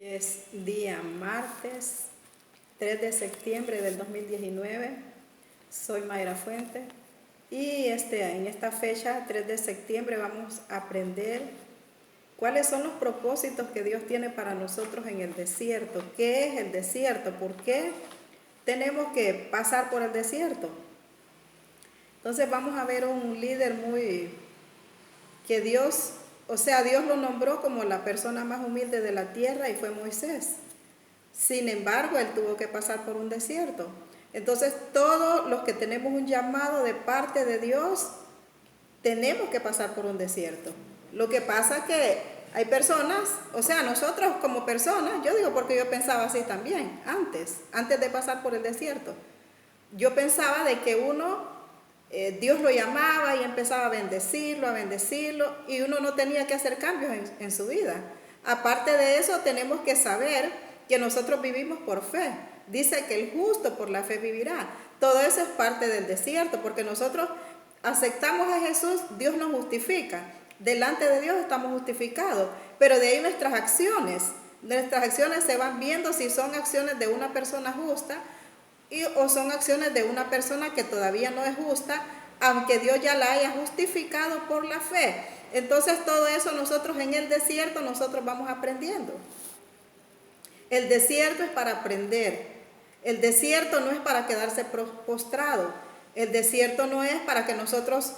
Es día martes 3 de septiembre del 2019. Soy Mayra Fuente y en esta fecha, 3 de septiembre, vamos a aprender cuáles son los propósitos que Dios tiene para nosotros en el desierto. ¿Qué es el desierto? ¿Por qué tenemos que pasar por el desierto? Entonces vamos a ver un líder que Dios lo nombró como la persona más humilde de la tierra y fue Moisés. Sin embargo, él tuvo que pasar por un desierto. Entonces, todos los que tenemos un llamado de parte de Dios, tenemos que pasar por un desierto. Lo que pasa es que hay personas, nosotros como personas, yo digo porque yo pensaba así también, antes de pasar por el desierto. Yo pensaba de que Dios lo llamaba y empezaba a bendecirlo, y uno no tenía que hacer cambios en su vida. Aparte de eso, tenemos que saber que nosotros vivimos por fe. Dice que el justo por la fe vivirá. Todo eso es parte del desierto, porque nosotros aceptamos a Jesús, Dios nos justifica. Delante de Dios estamos justificados, pero de ahí nuestras acciones se van viendo si son acciones de una persona justa o son acciones de una persona que todavía no es justa, aunque Dios ya la haya justificado por la fe. Entonces todo eso nosotros en el desierto nosotros vamos aprendiendo. El desierto es para aprender. El desierto no es para quedarse postrado. El desierto no es para que nosotros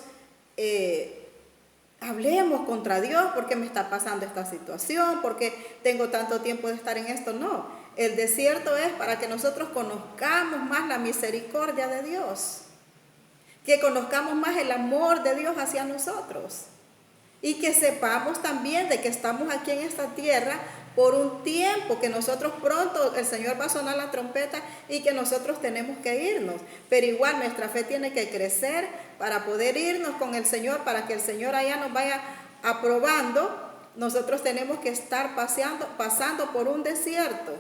hablemos contra Dios porque me está pasando esta situación, porque tengo tanto tiempo de estar en esto. No, el desierto es para que nosotros conozcamos más la misericordia de Dios, que conozcamos más el amor de Dios hacia nosotros y que sepamos también de que estamos aquí en esta tierra por un tiempo, que nosotros pronto el Señor va a sonar la trompeta y que nosotros tenemos que irnos. Pero igual nuestra fe tiene que crecer para poder irnos con el Señor, para que el Señor allá nos vaya aprobando. Nosotros tenemos que estar pasando por un desierto.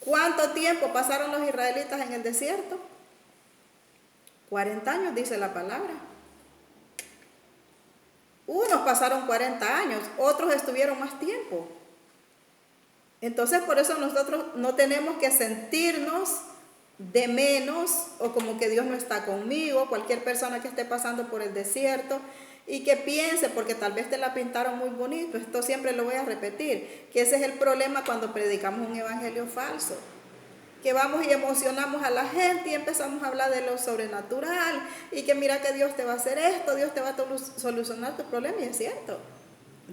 ¿Cuánto tiempo pasaron los israelitas en el desierto? 40 años dice la palabra. Unos pasaron 40 años, otros estuvieron más tiempo. Entonces por eso nosotros no tenemos que sentirnos de menos o como que Dios no está conmigo. Cualquier persona que esté pasando por el desierto y que piense, porque tal vez te la pintaron muy bonito, esto siempre lo voy a repetir, que ese es el problema cuando predicamos un evangelio falso, que vamos y emocionamos a la gente y empezamos a hablar de lo sobrenatural y que mira que Dios te va a hacer esto, Dios te va a solucionar tu problema. Y es cierto,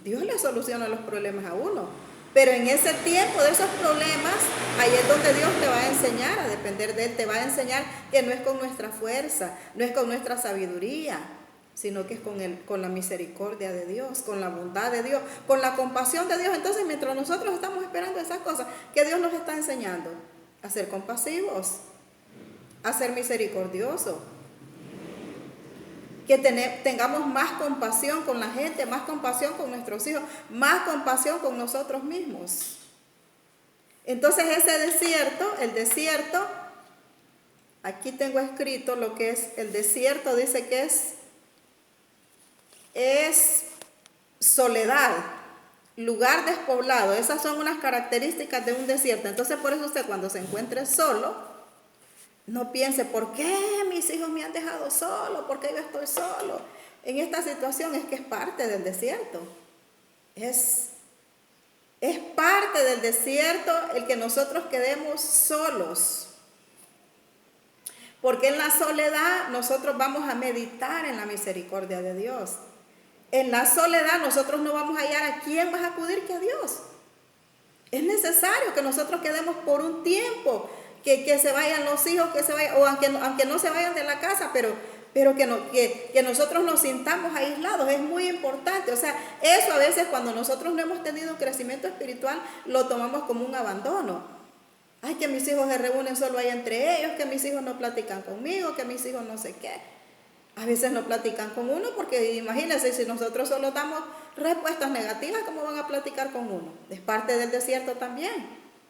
Dios le soluciona los problemas a uno, pero en ese tiempo de esos problemas, ahí es donde Dios te va a enseñar a depender de Él, te va a enseñar que no es con nuestra fuerza, no es con nuestra sabiduría, sino que es con la misericordia de Dios, con la bondad de Dios, con la compasión de Dios. Entonces, mientras nosotros estamos esperando esas cosas, que Dios nos está enseñando a ser compasivos, a ser misericordiosos, que tengamos más compasión con la gente, más compasión con nuestros hijos, más compasión con nosotros mismos. Entonces el desierto, aquí tengo escrito lo que es el desierto, dice que es soledad, lugar despoblado. Esas son unas características de un desierto. Entonces por eso usted cuando se encuentre solo, no piense, ¿por qué mis hijos me han dejado solo? ¿Por qué yo estoy solo? En esta situación es que es parte del desierto. Es parte del desierto el que nosotros quedemos solos. Porque en la soledad nosotros vamos a meditar en la misericordia de Dios. En la soledad nosotros no vamos a hallar a quién más acudir que a Dios. Es necesario que nosotros quedemos por un tiempo, que se vayan los hijos, que se vayan, o aunque no se vayan de la casa, pero que nosotros nos sintamos aislados, es muy importante. O sea, eso a veces cuando nosotros no hemos tenido un crecimiento espiritual, lo tomamos como un abandono. Ay, que mis hijos se reúnen solo ahí entre ellos, que mis hijos no platican conmigo, que mis hijos no sé qué. A veces no platican con uno porque imagínense, si nosotros solo damos respuestas negativas, ¿cómo van a platicar con uno? Es parte del desierto también,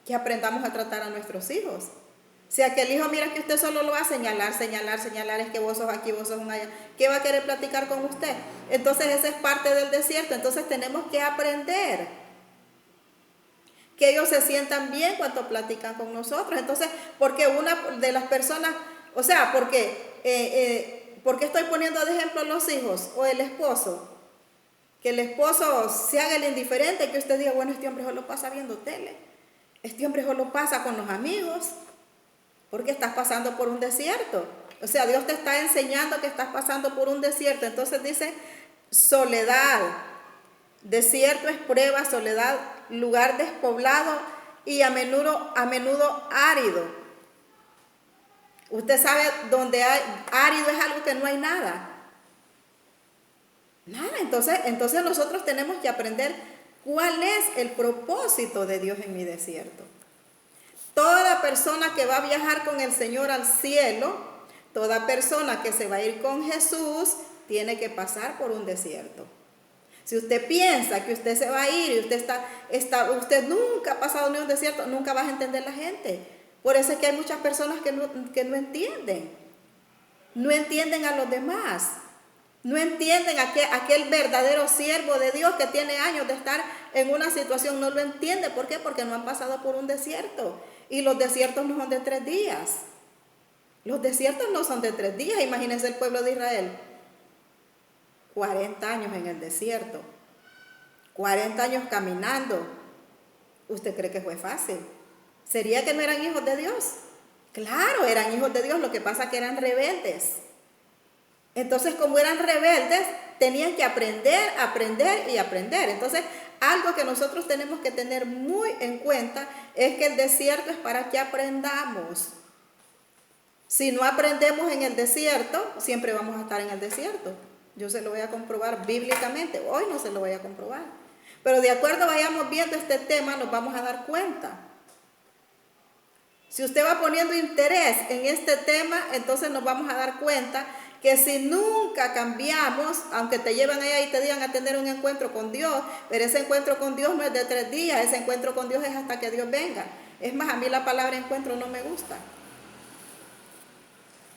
que aprendamos a tratar a nuestros hijos. Si aquel hijo mira que usted solo lo va a señalar, es que vos sos aquí, vos sos allá, ¿qué va a querer platicar con usted? Entonces esa es parte del desierto. Entonces tenemos que aprender que ellos se sientan bien cuando platican con nosotros. Entonces, porque una de las personas, o sea, porque estoy poniendo de ejemplo a los hijos o el esposo, que el esposo se haga el indiferente, que usted diga, bueno, este hombre solo pasa viendo tele, este hombre solo pasa con los amigos, porque estás pasando por un desierto. O sea, Dios te está enseñando que estás pasando por un desierto. Entonces dice, soledad, desierto es prueba, soledad, lugar despoblado y a menudo árido. Usted sabe, donde hay árido es algo que no hay nada. Nada, entonces nosotros tenemos que aprender cuál es el propósito de Dios en mi desierto. Toda persona que va a viajar con el Señor al cielo, toda persona que se va a ir con Jesús, tiene que pasar por un desierto. Si usted piensa que usted se va a ir y usted nunca ha pasado ni un desierto, nunca vas a entender la gente. Por eso es que hay muchas personas que no entienden. No entienden a los demás. No entienden aquel verdadero siervo de Dios que tiene años de estar en una situación. No lo entiende. ¿Por qué? Porque no han pasado por un desierto. Y los desiertos no son de 3 días. Los desiertos no son de 3 días. Imagínense el pueblo de Israel. 40 años en el desierto. 40 años caminando. ¿Usted cree que fue fácil? ¿Sería que no eran hijos de Dios? Claro, eran hijos de Dios. Lo que pasa es que eran rebeldes. Entonces, como eran rebeldes, tenían que aprender, aprender y aprender. Entonces, algo que nosotros tenemos que tener muy en cuenta es que el desierto es para que aprendamos. Si no aprendemos en el desierto, siempre vamos a estar en el desierto. Yo se lo voy a comprobar bíblicamente. Hoy no se lo voy a comprobar. Pero de acuerdo vayamos viendo este tema, nos vamos a dar cuenta. Si usted va poniendo interés en este tema, entonces nos vamos a dar cuenta que si nunca cambiamos, aunque te llevan allá y te digan a tener un encuentro con Dios, pero ese encuentro con Dios no es de 3 días, ese encuentro con Dios es hasta que Dios venga. Es más, a mí la palabra encuentro no me gusta.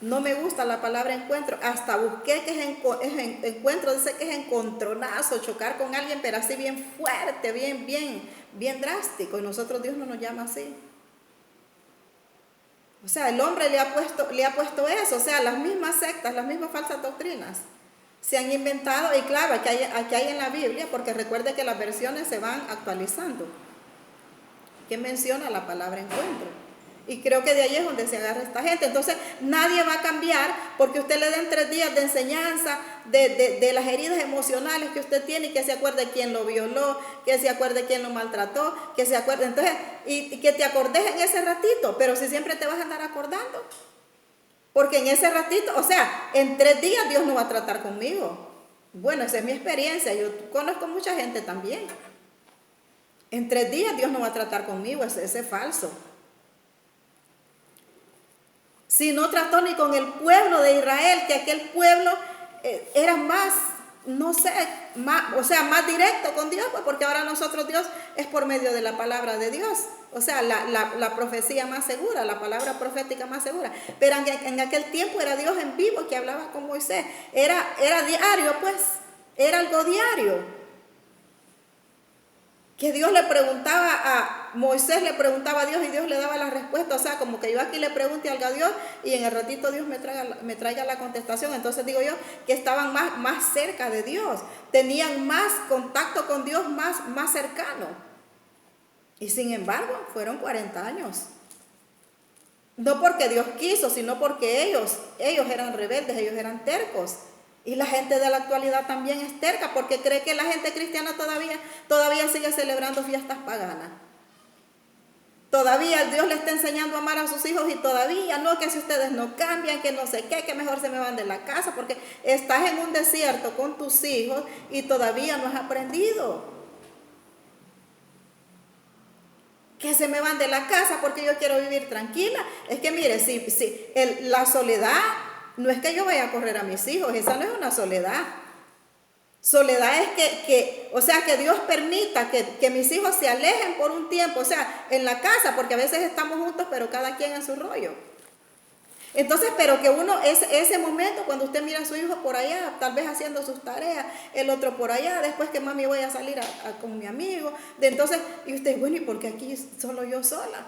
No me gusta la palabra encuentro. Hasta busqué que es encuentro, dice que es encontronazo, chocar con alguien, pero así bien fuerte, bien drástico. Y nosotros Dios no nos llama así. O sea, el hombre le ha puesto eso. O sea, las mismas sectas, las mismas falsas doctrinas se han inventado. Y claro, aquí hay en la Biblia, porque recuerde que las versiones se van actualizando, que menciona la palabra encuentro. Y creo que de ahí es donde se agarra esta gente. Entonces, nadie va a cambiar porque usted le den 3 días de enseñanza de las heridas emocionales que usted tiene y que se acuerde quién lo violó, que se acuerde quién lo maltrató, que se acuerde. Entonces, y que te acordes en ese ratito, pero si siempre te vas a andar acordando. Porque en ese ratito, o sea, en 3 días Dios no va a tratar conmigo. Bueno, esa es mi experiencia. Yo conozco mucha gente también. En 3 días Dios no va a tratar conmigo, ese es falso. Si no trató ni con el pueblo de Israel, que aquel pueblo era más, no sé, más directo con Dios, pues porque ahora nosotros Dios es por medio de la palabra de Dios. O sea, la profecía más segura, la palabra profética más segura. Pero en aquel tiempo era Dios en vivo que hablaba con Moisés. Era diario, pues, era algo diario. Que Dios le preguntaba a Moisés, le preguntaba a Dios y Dios le daba la respuesta. O sea, como que yo aquí le pregunte algo a Dios y en el ratito Dios me traiga la contestación. Entonces digo yo que estaban más cerca de Dios, tenían más contacto con Dios, más cercano. Y sin embargo, fueron 40 años. No porque Dios quiso, sino porque ellos eran rebeldes, ellos eran tercos. Y la gente de la actualidad también es terca porque cree que la gente cristiana todavía sigue celebrando fiestas paganas. Todavía Dios le está enseñando a amar a sus hijos y todavía no, que si ustedes no cambian, que no sé qué, que mejor se me van de la casa porque estás en un desierto con tus hijos y todavía no has aprendido. Que se me van de la casa porque yo quiero vivir tranquila. Es que mire, la soledad no es que yo vaya a correr a mis hijos, esa no es una soledad. Soledad es que Dios permita que mis hijos se alejen por un tiempo, o sea, en la casa, porque a veces estamos juntos, pero cada quien en su rollo. Entonces, pero que uno, ese momento cuando usted mira a su hijo por allá, tal vez haciendo sus tareas, el otro por allá, después que mami voy a salir con mi amigo, entonces, y usted, bueno, ¿y por qué aquí solo yo sola?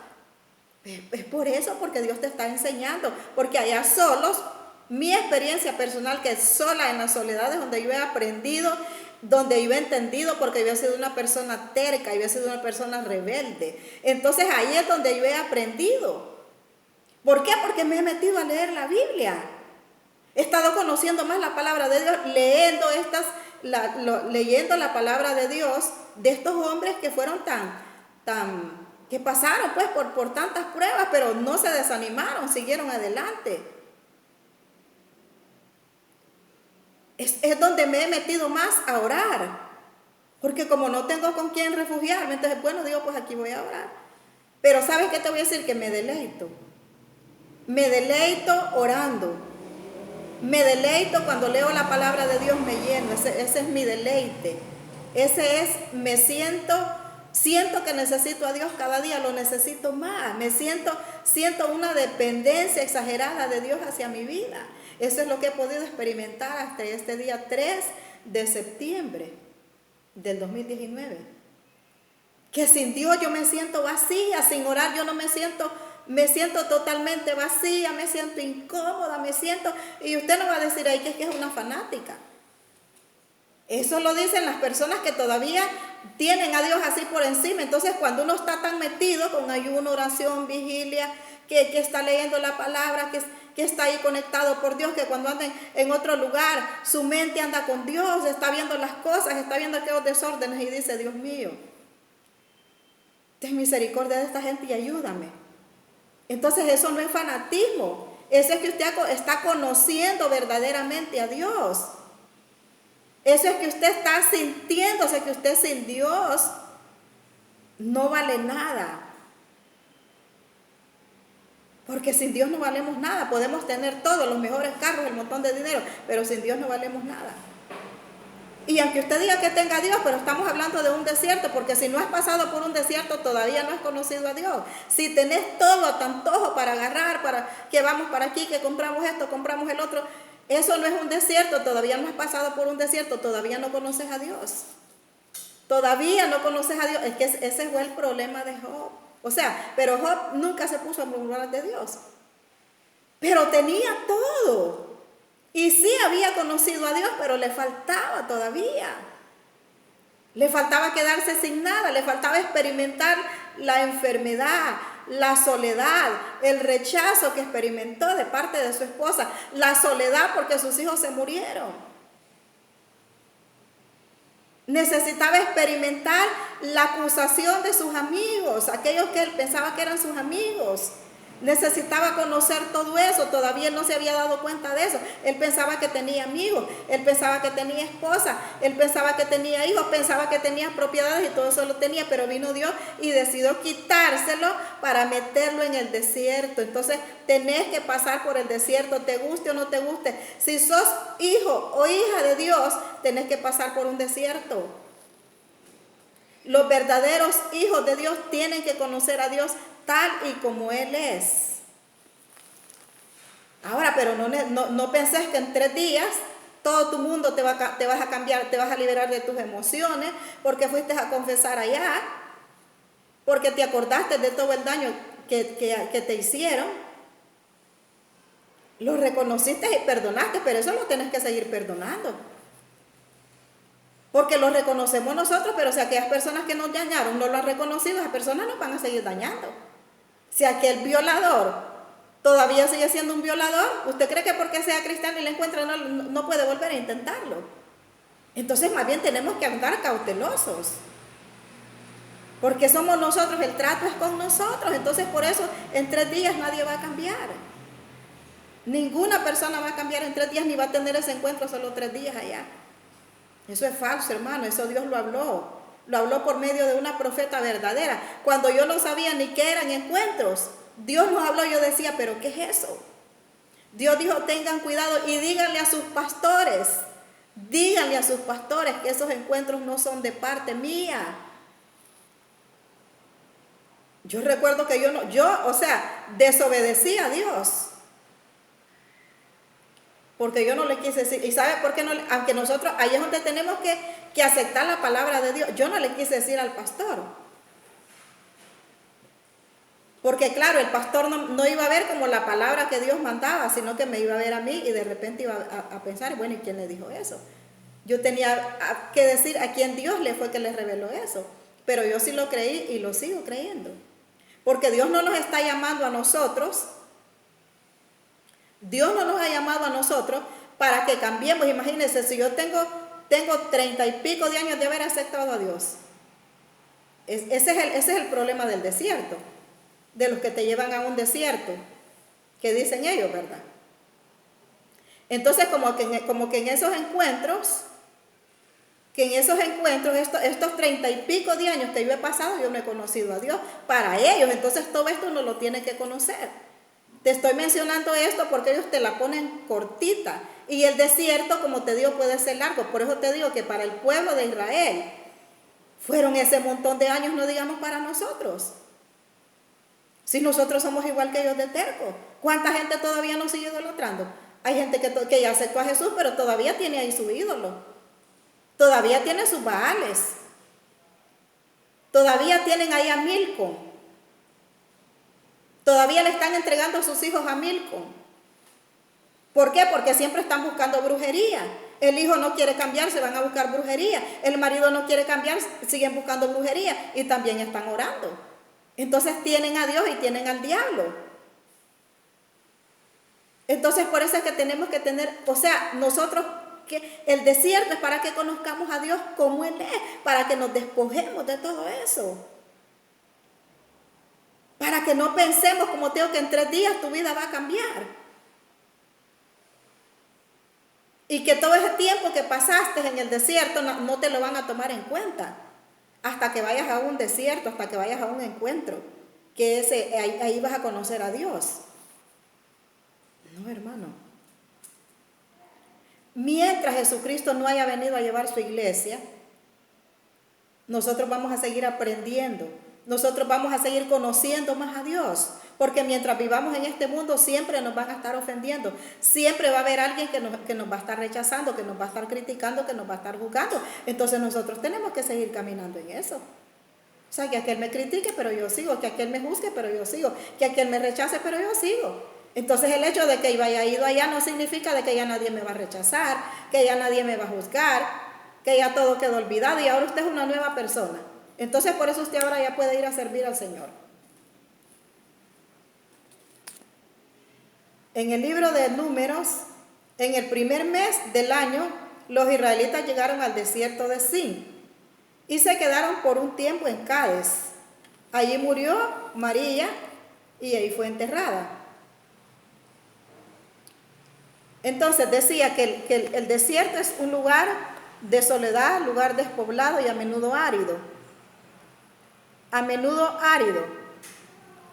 Es por eso, porque Dios te está enseñando, porque allá solos, mi experiencia personal, que es sola en la soledad, es donde yo he aprendido, donde yo he entendido, porque yo he sido una persona terca, yo he sido una persona rebelde. Entonces ahí es donde yo he aprendido. ¿Por qué? Porque me he metido a leer la Biblia. He estado conociendo más la palabra de Dios, leyendo la palabra de Dios de estos hombres que fueron que pasaron pues por tantas pruebas, pero no se desanimaron, siguieron adelante. Es donde me he metido más a orar, porque como no tengo con quién refugiarme, entonces bueno, digo, pues aquí voy a orar. Pero ¿sabes qué te voy a decir? Que me deleito orando, me deleito cuando leo la palabra de Dios, me lleno, ese es mi deleite, siento que necesito a Dios cada día, lo necesito más, siento una dependencia exagerada de Dios hacia mi vida. Eso es lo que he podido experimentar hasta este día 3 de septiembre del 2019. Que sin Dios yo me siento vacía, sin orar yo no me siento totalmente vacía, me siento incómoda, y usted no va a decir ahí que es una fanática. Eso lo dicen las personas que todavía tienen a Dios así por encima. Entonces cuando uno está tan metido con ayuno, oración, vigilia, que está leyendo la palabra, que está ahí conectado por Dios, que cuando anda en otro lugar, su mente anda con Dios, está viendo las cosas, está viendo aquellos desórdenes y dice, Dios mío, ten misericordia de esta gente y ayúdame. Entonces eso no es fanatismo, eso es que usted está conociendo verdaderamente a Dios. Eso es que usted está sintiéndose que usted sin Dios no vale nada. Porque sin Dios no valemos nada. Podemos tener todos los mejores carros, el montón de dinero, pero sin Dios no valemos nada. Y aunque usted diga que tenga a Dios, pero estamos hablando de un desierto, porque si no has pasado por un desierto, todavía no has conocido a Dios. Si tenés todo a tu antojo para agarrar, para que vamos para aquí, que compramos esto, compramos el otro, eso no es un desierto, todavía no has pasado por un desierto, todavía no conoces a Dios. Todavía no conoces a Dios. Es que ese fue el problema de Job. O sea, pero Job nunca se puso a murmurar de Dios. Pero tenía todo. Y sí había conocido a Dios, pero le faltaba todavía. Le faltaba quedarse sin nada, le faltaba experimentar la enfermedad, la soledad, el rechazo que experimentó de parte de su esposa, la soledad porque sus hijos se murieron. Necesitaba experimentar la acusación de sus amigos, aquellos que él pensaba que eran sus amigos. Necesitaba conocer todo eso, todavía él no se había dado cuenta de eso. Él pensaba que tenía amigos, él pensaba que tenía esposa, él pensaba que tenía hijos, pensaba que tenía propiedades y todo eso lo tenía, pero vino Dios y decidió quitárselo para meterlo en el desierto. Entonces tenés que pasar por el desierto, te guste o no te guste. Si sos hijo o hija de Dios, tenés que pasar por un desierto. Los verdaderos hijos de Dios tienen que conocer a Dios tal y como Él es. Ahora, pero no pensés que en 3 días todo tu mundo te vas a cambiar, te vas a liberar de tus emociones, porque fuiste a confesar allá, porque te acordaste de todo el daño que te hicieron. Lo reconociste y perdonaste, pero eso lo tenés que seguir perdonando. Porque lo reconocemos nosotros, pero si aquellas personas que nos dañaron no lo han reconocido, esas personas nos van a seguir dañando. Si aquel violador todavía sigue siendo un violador, ¿usted cree que porque sea cristiano y le encuentra no puede volver a intentarlo? Entonces más bien tenemos que andar cautelosos. Porque somos nosotros, el trato es con nosotros. Entonces por eso en 3 días nadie va a cambiar. Ninguna persona va a cambiar en 3 días ni va a tener ese encuentro solo 3 días allá. Eso es falso, hermano, eso Dios lo habló. Lo habló por medio de una profeta verdadera. Cuando yo no sabía ni qué eran encuentros, Dios nos habló y yo decía, ¿pero qué es eso? Dios dijo, tengan cuidado y díganle a sus pastores que esos encuentros no son de parte mía. Yo recuerdo que yo desobedecí a Dios. Porque yo no le quise decir, ¿y sabe por qué no? Aunque nosotros, ahí es donde tenemos que aceptar la palabra de Dios. Yo no le quise decir al pastor. Porque claro, el pastor no iba a ver como la palabra que Dios mandaba, sino que me iba a ver a mí y de repente iba a pensar, bueno, ¿y quién le dijo eso? Yo tenía que decir a quién Dios le fue que le reveló eso. Pero yo sí lo creí y lo sigo creyendo. Porque Dios no nos está llamando a nosotros. Dios no nos ha llamado a nosotros para que cambiemos. Imagínense, si yo tengo 30 y pico de años de haber aceptado a Dios. Ese es el problema del desierto. De los que te llevan a un desierto. Que dicen ellos, ¿verdad? Entonces como que en esos encuentros, estos 30 y pico de años que yo he pasado, yo no he conocido a Dios. Para ellos, entonces todo esto uno lo tiene que conocer. Te estoy mencionando esto porque ellos te la ponen cortita. Y el desierto, como te digo, puede ser largo. Por eso te digo que para el pueblo de Israel fueron ese montón de años, no digamos para nosotros. Si nosotros somos igual que ellos de terco. ¿Cuánta gente todavía nos sigue idolatrando? Hay gente que ya aceptó a Jesús, pero todavía tiene ahí su ídolo. Todavía tiene sus baales. Todavía tienen ahí a Milcom. Todavía le están entregando a sus hijos a Milcom. ¿Por qué? Porque siempre están buscando brujería. El hijo no quiere cambiar, se van a buscar brujería. El marido no quiere cambiar, siguen buscando brujería y también están orando. Entonces tienen a Dios y tienen al diablo. Entonces por eso es que tenemos que tener, o sea, nosotros, que el desierto es para que conozcamos a Dios como Él es, para que nos despojemos de todo eso. Para que no pensemos, como tengo, que en 3 días tu vida va a cambiar. Y que todo ese tiempo que pasaste en el desierto no te lo van a tomar en cuenta. Hasta que vayas a un desierto, hasta que vayas a un encuentro. Que ahí vas a conocer a Dios. No, hermano. Mientras Jesucristo no haya venido a llevar su iglesia, nosotros vamos a seguir aprendiendo. Nosotros vamos a seguir conociendo más a Dios, porque mientras vivamos en este mundo siempre nos van a estar ofendiendo, siempre va a haber alguien que nos va a estar rechazando, que nos va a estar criticando, que nos va a estar juzgando. Entonces nosotros tenemos que seguir caminando en eso. O sea, que aquel me critique, pero yo sigo, que aquel me juzgue, pero yo sigo, que aquel me rechace, pero yo sigo. Entonces el hecho de que yo haya ido allá no significa de que ya nadie me va a rechazar, que ya nadie me va a juzgar, que ya todo quedó olvidado y ahora usted es una nueva persona. Entonces por eso usted ahora ya puede ir a servir al Señor. En el libro de Números, en el primer mes del año, los israelitas llegaron al desierto de Sin y se quedaron por un tiempo en Cádiz. Allí murió María y ahí fue enterrada. Entonces decía que el desierto es un lugar de soledad, lugar despoblado y a menudo árido. A menudo árido.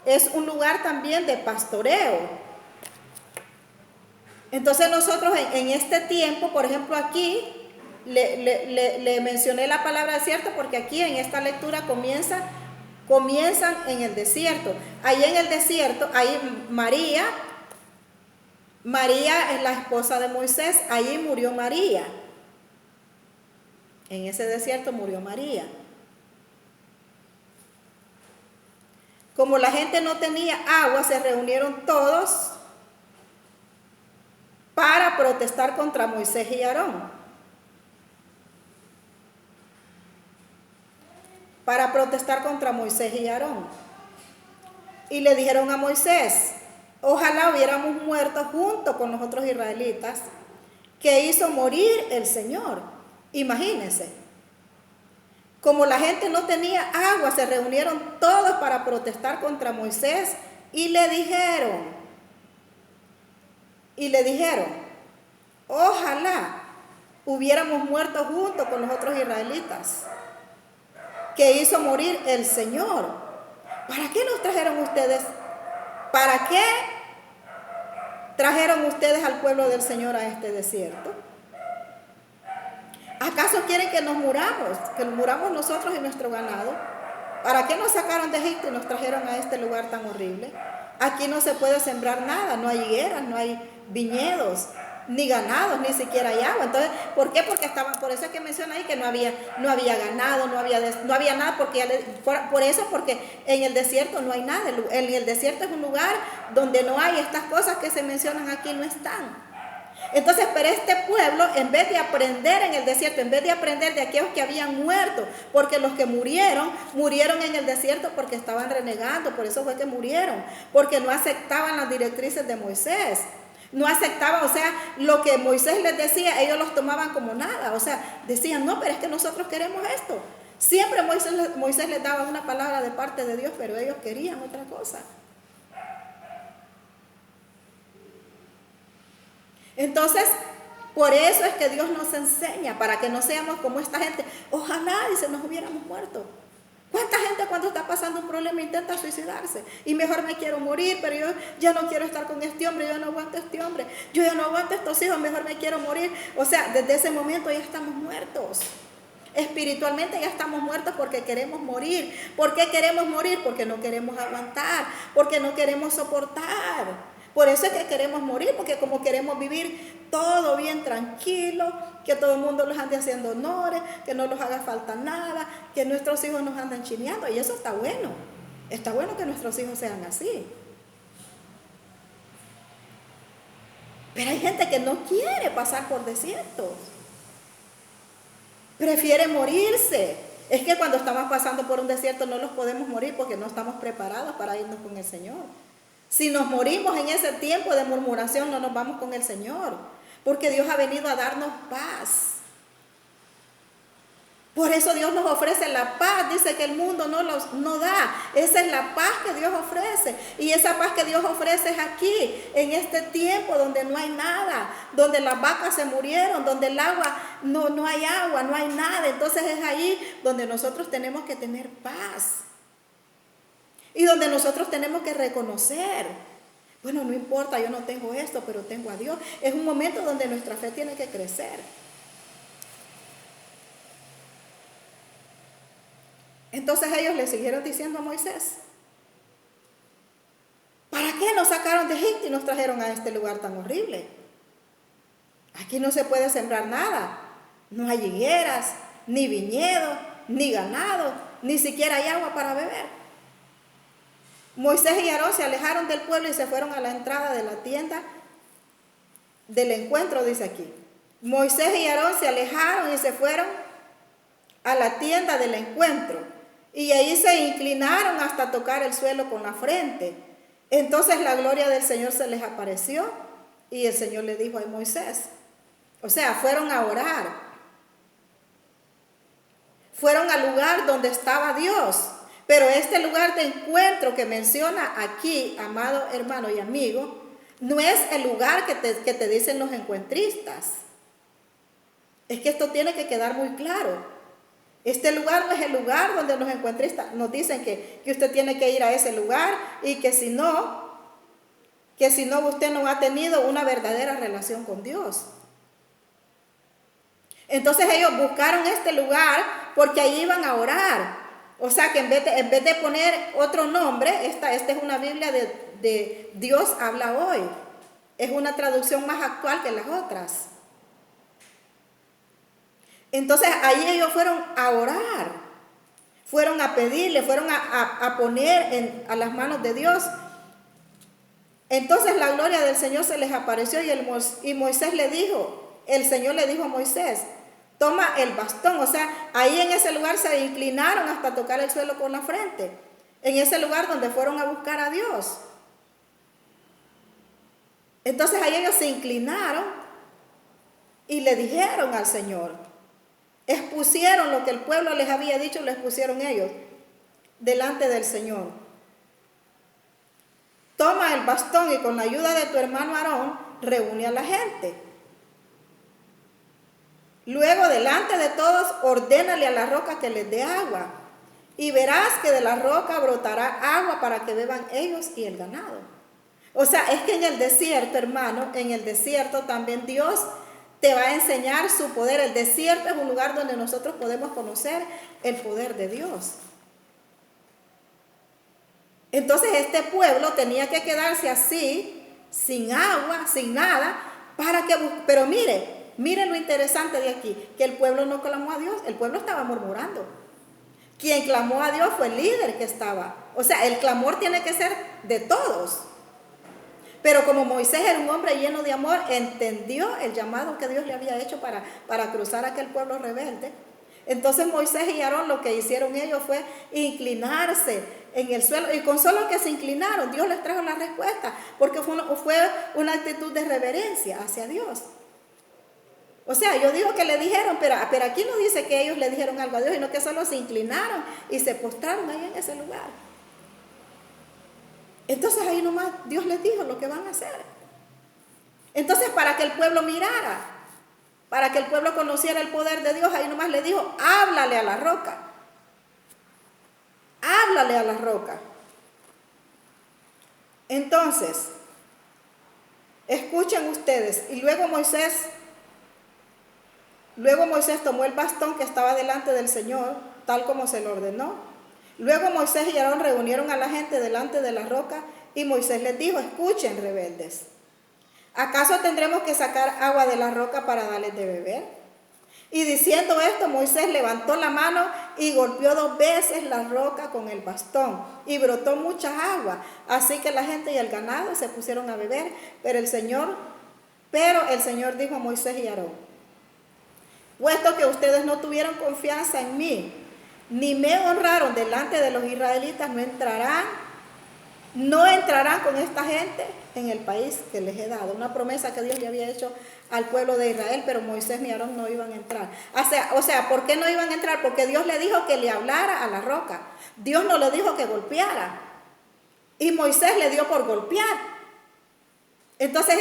Es un lugar también de pastoreo. Entonces nosotros en este tiempo, por ejemplo aquí, le mencioné la palabra desierto porque aquí en esta lectura comienzan en el desierto. Ahí en el desierto, ahí María es la esposa de Moisés, allí murió María. En ese desierto murió María. Como la gente no tenía agua, se reunieron todos para protestar contra Moisés y Aarón. Para protestar contra Moisés y Aarón. Y le dijeron a Moisés, ojalá hubiéramos muerto junto con los otros israelitas que hizo morir el Señor. Imagínense. Como la gente no tenía agua, se reunieron todos para protestar contra Moisés y le dijeron, ojalá hubiéramos muerto junto con los otros israelitas que hizo morir el Señor. ¿Para qué nos trajeron ustedes? ¿Para qué trajeron ustedes al pueblo del Señor a este desierto? ¿Acaso quieren que nos muramos nosotros y nuestro ganado? ¿Para qué nos sacaron de Egipto y nos trajeron a este lugar tan horrible? Aquí no se puede sembrar nada, no hay higueras, no hay viñedos, ni ganados, ni siquiera hay agua. Entonces, ¿por qué? Porque estaban, por eso es que menciona ahí que no había ganado, no había nada, porque por eso, porque en el desierto no hay nada. En el desierto es un lugar donde no hay estas cosas que se mencionan aquí, no están. Entonces, pero este pueblo, en vez de aprender en el desierto, en vez de aprender de aquellos que habían muerto, porque los que murieron en el desierto porque estaban renegando, por eso fue que murieron, porque no aceptaban las directrices de Moisés. No aceptaban, o sea, lo que Moisés les decía, ellos los tomaban como nada. O sea, decían, no, pero es que nosotros queremos esto. Siempre Moisés les daba una palabra de parte de Dios, pero ellos querían otra cosa. Entonces, por eso es que Dios nos enseña, para que no seamos como esta gente. Ojalá y se nos hubiéramos muerto. ¿Cuánta gente cuando está pasando un problema intenta suicidarse? Y mejor me quiero morir, pero yo ya no quiero estar con este hombre, yo ya no aguanto a este hombre, yo ya no aguanto a estos hijos, mejor me quiero morir. O sea, desde ese momento ya estamos muertos. Espiritualmente ya estamos muertos porque queremos morir. ¿Por qué queremos morir? Porque no queremos aguantar, porque no queremos soportar. Por eso es que queremos morir, porque como queremos vivir todo bien tranquilo, que todo el mundo los ande haciendo honores, que no nos haga falta nada, que nuestros hijos nos andan chineando, y eso está bueno. Está bueno que nuestros hijos sean así. Pero hay gente que no quiere pasar por desiertos. Prefiere morirse. Es que cuando estamos pasando por un desierto no los podemos morir porque no estamos preparados para irnos con el Señor. Si nos morimos en ese tiempo de murmuración, no nos vamos con el Señor, porque Dios ha venido a darnos paz. Por eso Dios nos ofrece la paz. Dice que el mundo no da. Esa es la paz que Dios ofrece. Y esa paz que Dios ofrece es aquí, en este tiempo donde no hay nada, donde las vacas se murieron, donde el agua, no hay agua, no hay nada. Entonces es ahí donde nosotros tenemos que tener paz. Y donde nosotros tenemos que reconocer, bueno, no importa, yo no tengo esto, pero tengo a Dios. Es un momento donde nuestra fe tiene que crecer. Entonces ellos le siguieron diciendo a Moisés, ¿para qué nos sacaron de Egipto y nos trajeron a este lugar tan horrible? Aquí no se puede sembrar nada. No hay higueras, ni viñedos, ni ganado, ni siquiera hay agua para beber. Moisés y Aarón se alejaron del pueblo y se fueron a la entrada de la tienda del encuentro, dice aquí. Moisés y Aarón se alejaron y se fueron a la tienda del encuentro. Y ahí se inclinaron hasta tocar el suelo con la frente. Entonces la gloria del Señor se les apareció y el Señor le dijo a Moisés. O sea, fueron a orar. Fueron al lugar donde estaba Dios. Pero este lugar de encuentro que menciona aquí, amado hermano y amigo, no es el lugar que te dicen los encuentristas. Es que esto tiene que quedar muy claro. Este lugar no es el lugar donde los encuentristas nos dicen que usted tiene que ir a ese lugar y que si no usted no ha tenido una verdadera relación con Dios. Entonces ellos buscaron este lugar porque ahí iban a orar. O sea que en vez de poner otro nombre, esta es una Biblia de Dios habla hoy. Es una traducción más actual que las otras. Entonces ahí ellos fueron a orar, fueron a pedirle, fueron a poner a las manos de Dios. Entonces la gloria del Señor se les apareció y Moisés le dijo, el Señor le dijo a Moisés, toma el bastón. O sea, ahí en ese lugar se inclinaron hasta tocar el suelo con la frente. En ese lugar donde fueron a buscar a Dios. Entonces ahí ellos se inclinaron y le dijeron al Señor. Expusieron lo que el pueblo les había dicho, lo expusieron ellos delante del Señor. Toma el bastón y con la ayuda de tu hermano Aarón, reúne a la gente. Luego, delante de todos, ordénale a la roca que les dé agua. Y verás que de la roca brotará agua para que beban ellos y el ganado. O sea, es que en el desierto, hermano, en el desierto también Dios te va a enseñar su poder. El desierto es un lugar donde nosotros podemos conocer el poder de Dios. Entonces este pueblo tenía que quedarse así, sin agua, sin nada, pero mire lo interesante de aquí, que el pueblo no clamó a Dios, el pueblo estaba murmurando. Quien clamó a Dios fue el líder que estaba. O sea, el clamor tiene que ser de todos. Pero como Moisés era un hombre lleno de amor, entendió el llamado que Dios le había hecho para cruzar aquel pueblo rebelde. Entonces Moisés y Aarón, lo que hicieron ellos fue inclinarse en el suelo. Y con solo que se inclinaron, Dios les trajo la respuesta, porque fue una actitud de reverencia hacia Dios. O sea, yo digo que le dijeron, pero aquí no dice que ellos le dijeron algo a Dios, sino que solo se inclinaron y se postraron ahí en ese lugar. Entonces ahí nomás Dios les dijo lo que van a hacer. Entonces, para que el pueblo mirara, para que el pueblo conociera el poder de Dios, ahí nomás le dijo, háblale a la roca. Háblale a la roca. Entonces, escuchen ustedes. Y luego Moisés tomó el bastón que estaba delante del Señor, tal como se lo ordenó. Luego Moisés y Aarón reunieron a la gente delante de la roca y Moisés les dijo, escuchen, rebeldes, ¿acaso tendremos que sacar agua de la roca para darles de beber? Y diciendo esto, Moisés levantó la mano y golpeó 2 veces la roca con el bastón y brotó mucha agua. Así que la gente y el ganado se pusieron a beber, pero el Señor dijo a Moisés y Aarón, puesto que ustedes no tuvieron confianza en mí, ni me honraron delante de los israelitas, no entrarán con esta gente en el país que les he dado. Una promesa que Dios le había hecho al pueblo de Israel, pero Moisés y Aarón no iban a entrar. O sea, ¿por qué no iban a entrar? Porque Dios le dijo que le hablara a la roca. Dios no le dijo que golpeara. Y Moisés le dio por golpear. Entonces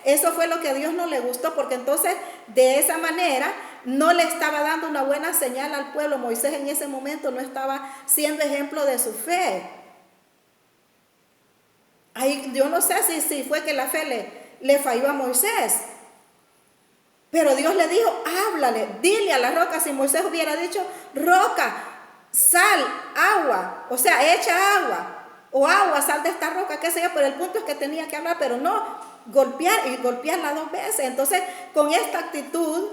eso fue lo que a Dios no le gustó, porque entonces de esa manera no le estaba dando una buena señal al pueblo. Moisés en ese momento no estaba siendo ejemplo de su fe. Yo no sé si fue que la fe le falló a Moisés, pero Dios le dijo, háblale, dile a la roca. Si Moisés hubiera dicho, roca, sal, agua, o sea, echa agua, o agua, sal de esta roca, qué sé yo, pero el punto es que tenía que hablar, pero no golpearla 2 veces. Entonces, con esta actitud,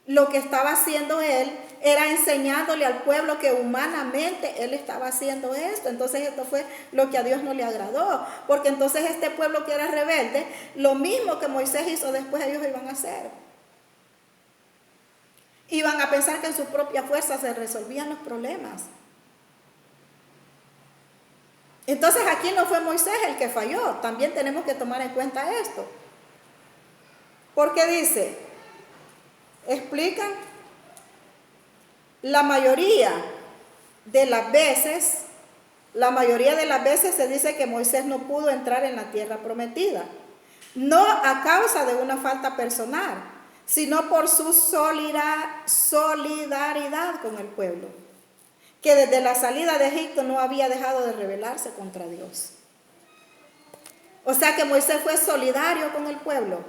lo que estaba haciendo él era enseñándole al pueblo que humanamente él estaba haciendo esto. Entonces esto fue lo que a Dios no le agradó, porque entonces este pueblo que era rebelde, lo mismo que Moisés hizo después, ellos iban a hacer. Iban a pensar que en su propia fuerza se resolvían los problemas. Entonces aquí no fue Moisés el que falló, también tenemos que tomar en cuenta esto. Porque dice, explican, la mayoría de las veces se dice que Moisés no pudo entrar en la tierra prometida, no a causa de una falta personal, sino por su solidaridad con el pueblo, que desde la salida de Egipto no había dejado de rebelarse contra Dios. O sea que Moisés fue solidario con el pueblo.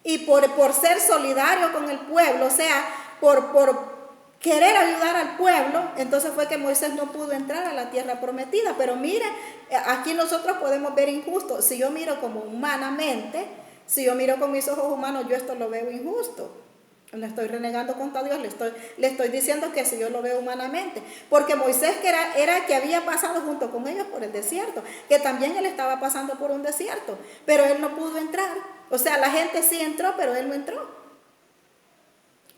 Y por ser solidario con el pueblo, o sea, por querer ayudar al pueblo, entonces fue que Moisés no pudo entrar a la tierra prometida. Pero mire, aquí nosotros podemos ver injusto. Si yo miro como humanamente, si yo miro con mis ojos humanos, yo esto lo veo injusto. No estoy renegando contra Dios, le estoy diciendo que si yo lo veo humanamente. Porque Moisés que era que había pasado junto con ellos por el desierto, que también él estaba pasando por un desierto, pero él no pudo entrar. O sea, la gente sí entró, pero él no entró.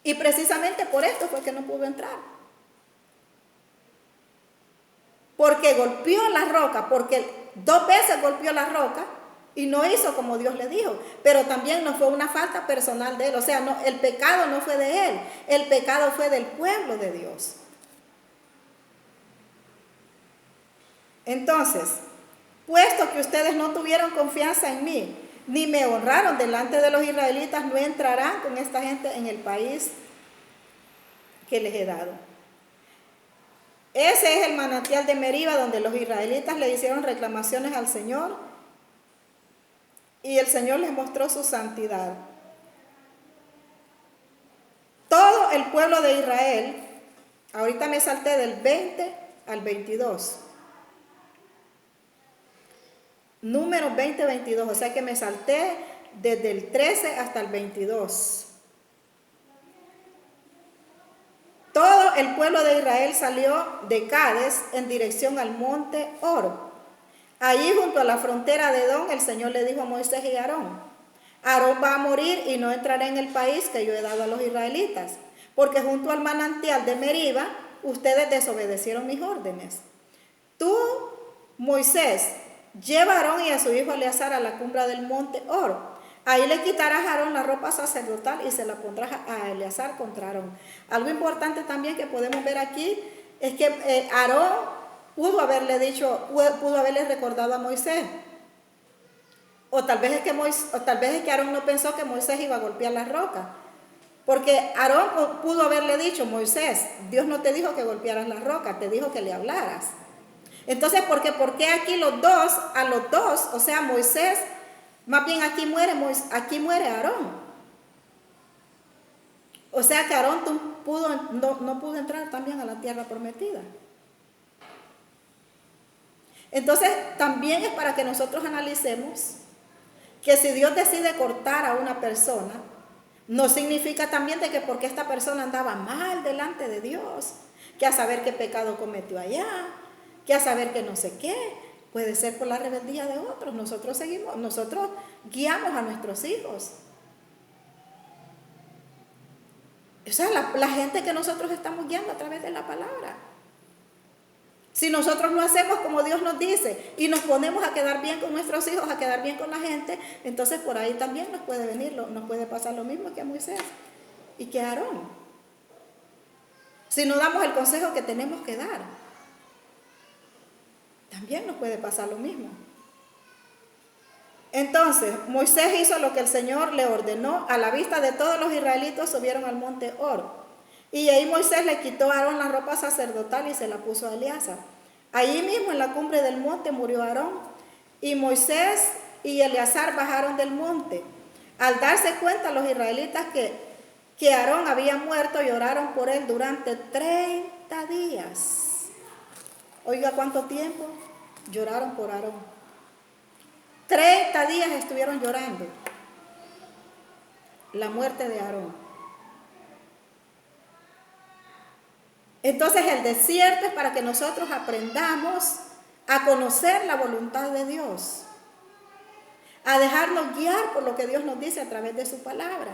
Y precisamente por esto fue que no pudo entrar. Porque golpeó la roca, porque 2 veces golpeó la roca y no hizo como Dios le dijo. Pero también no fue una falta personal de él. O sea, el pecado no fue de él, el pecado fue del pueblo de Dios. Entonces, puesto que ustedes no tuvieron confianza en mí, ni me honraron delante de los israelitas, no entrarán con esta gente en el país que les he dado. Ese es el manantial de Meriba, donde los israelitas le hicieron reclamaciones al Señor y el Señor les mostró su santidad. Todo el pueblo de Israel, ahorita me salté del 20 al 22. Números 20, 22, o sea que me salté desde el 13 hasta el 22. Todo el pueblo de Israel salió de Cades en dirección al monte Hor. Allí junto a la frontera de Edom, el Señor le dijo a Moisés y a Aarón: Aarón va a morir y no entrará en el país que yo he dado a los israelitas, porque junto al manantial de Meriba ustedes desobedecieron mis órdenes. Tú, Moisés, lleva a Aarón y a su hijo Eleazar a la cumbre del monte Hor. Ahí le quitarás a Aarón la ropa sacerdotal y se la pondrás a Eleazar contra Aarón. Algo importante también que podemos ver aquí es que Aarón pudo haberle recordado a Moisés. O tal vez es que Aarón no pensó que Moisés iba a golpear la roca. Porque Aarón pudo haberle dicho: Moisés, Dios no te dijo que golpearas la roca, te dijo que le hablaras. Entonces, ¿por qué aquí a los dos, o sea, Moisés, más bien aquí muere Aarón? O sea que Aarón no pudo entrar también a la tierra prometida. Entonces, también es para que nosotros analicemos que si Dios decide cortar a una persona, no significa también de que porque esta persona andaba mal delante de Dios, que a saber qué pecado cometió allá, que a saber que no sé qué, puede ser por la rebeldía de otros. Nosotros guiamos a nuestros hijos. O sea, la gente que nosotros estamos guiando a través de la palabra. Si nosotros no hacemos como Dios nos dice y nos ponemos a quedar bien con nuestros hijos, a quedar bien con la gente, entonces por ahí también nos puede pasar lo mismo que a Moisés y que a Aarón. Si no damos el consejo que tenemos que dar, también nos puede pasar lo mismo. Entonces, Moisés hizo lo que el Señor le ordenó. A la vista de todos los israelitas subieron al monte Hor. Y ahí Moisés le quitó a Aarón la ropa sacerdotal y se la puso a Eleazar. Allí mismo en la cumbre del monte murió Aarón. Y Moisés y Eleazar bajaron del monte. Al darse cuenta los israelitas que Aarón había muerto, lloraron por él durante 30 días. Oiga, ¿cuánto tiempo lloraron por Aarón? 30 días estuvieron llorando la muerte de Aarón. Entonces el desierto es para que nosotros aprendamos a conocer la voluntad de Dios, a dejarnos guiar por lo que Dios nos dice a través de su palabra,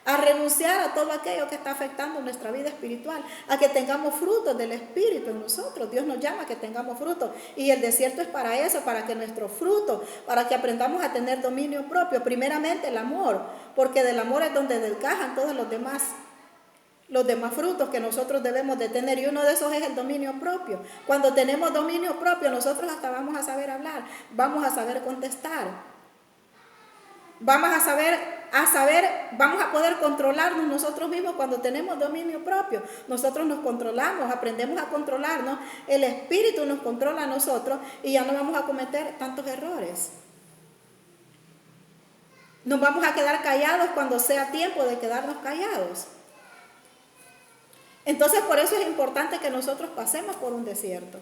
a renunciar a todo aquello que está afectando nuestra vida espiritual, a que tengamos frutos del Espíritu en nosotros. Dios nos llama a que tengamos frutos y el desierto es para eso, para que nuestro fruto, para que aprendamos a tener dominio propio. Primeramente el amor, porque del amor es donde desgajan todos los demás frutos que nosotros debemos de tener, y uno de esos es el dominio propio. Cuando tenemos dominio propio, nosotros hasta vamos a saber hablar, vamos a saber contestar, vamos a poder controlarnos nosotros mismos. Cuando tenemos dominio propio, nosotros nos controlamos, aprendemos a controlarnos, el Espíritu nos controla a nosotros y ya no vamos a cometer tantos errores. Nos vamos a quedar callados cuando sea tiempo de quedarnos callados. Entonces, por eso es importante que nosotros pasemos por un desierto,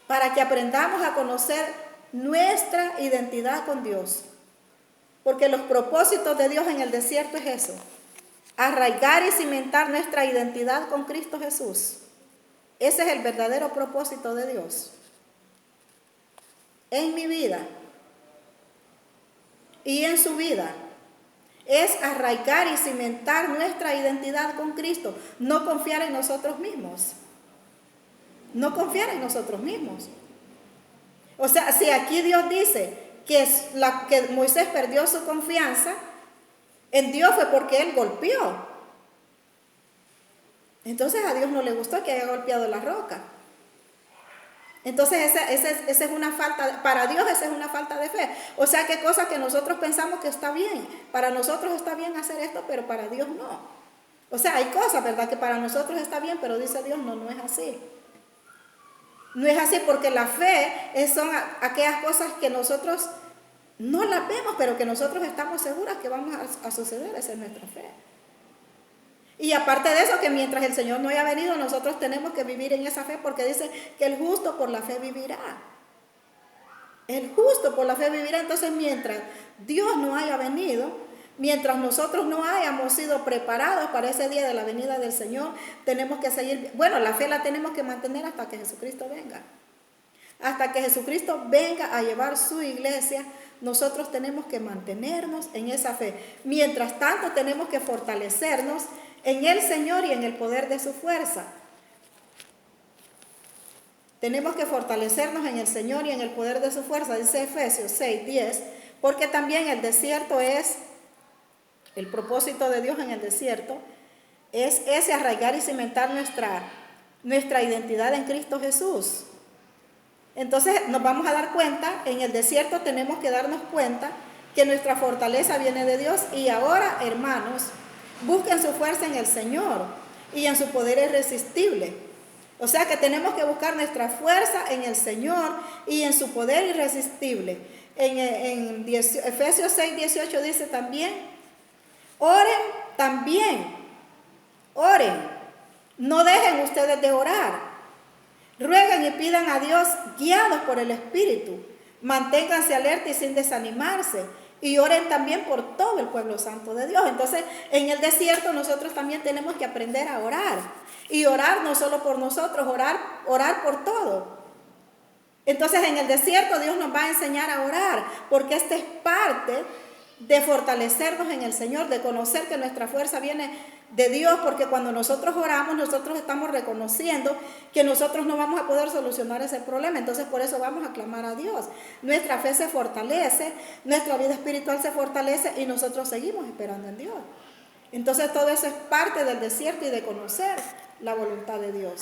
para que aprendamos a conocer nuestra identidad con Dios. Porque los propósitos de Dios en el desierto es eso: arraigar y cimentar nuestra identidad con Cristo Jesús. Ese es el verdadero propósito de Dios en mi vida y en su vida. Es arraigar y cimentar nuestra identidad con Cristo, no confiar en nosotros mismos. No confiar en nosotros mismos. O sea, si aquí Dios dice que Moisés perdió su confianza en Dios, fue porque él golpeó. Entonces a Dios no le gustó que haya golpeado la roca. Entonces esa es una falta, para Dios esa es una falta de fe. O sea, que cosa que nosotros pensamos que está bien. Para nosotros está bien hacer esto, pero para Dios no. O sea, hay cosas, ¿verdad?, que para nosotros está bien, pero dice Dios, no es así. No es así, porque la fe son aquellas cosas que nosotros no las vemos, pero que nosotros estamos seguras que van a suceder. Esa es nuestra fe. Y aparte de eso, que mientras el Señor no haya venido, nosotros tenemos que vivir en esa fe, porque dice que el justo por la fe vivirá. El justo por la fe vivirá. Entonces, mientras Dios no haya venido, mientras nosotros no hayamos sido preparados para ese día de la venida del Señor, tenemos que seguir, bueno, la fe la tenemos que mantener hasta que Jesucristo venga. Hasta que Jesucristo venga a llevar su iglesia, nosotros tenemos que mantenernos en esa fe. Mientras tanto, tenemos que fortalecernos en el Señor y en el poder de su fuerza. Tenemos que fortalecernos en el Señor y en el poder de su fuerza, dice Efesios 6:10, porque también el desierto es, el propósito de Dios en el desierto, es ese arraigar y cimentar nuestra identidad en Cristo Jesús. Entonces nos vamos a dar cuenta, en el desierto tenemos que darnos cuenta que nuestra fortaleza viene de Dios. Y ahora, hermanos, busquen su fuerza en el Señor y en su poder irresistible. O sea que tenemos que buscar nuestra fuerza en el Señor y en su poder irresistible. En Efesios 6:18 dice también, oren también, oren, no dejen ustedes de orar. Rueguen y pidan a Dios guiados por el Espíritu. Manténganse alerta y sin desanimarse. Y oren también por todo el pueblo santo de Dios. Entonces, en el desierto nosotros también tenemos que aprender a orar. Y orar no solo por nosotros, orar por todo. Entonces, en el desierto Dios nos va a enseñar a orar, porque esta es parte de fortalecernos en el Señor, de conocer que nuestra fuerza viene de Dios, porque cuando nosotros oramos, nosotros estamos reconociendo que nosotros no vamos a poder solucionar ese problema. Entonces, por eso vamos a clamar a Dios. Nuestra fe se fortalece, nuestra vida espiritual se fortalece y nosotros seguimos esperando en Dios. Entonces, todo eso es parte del desierto y de conocer la voluntad de Dios.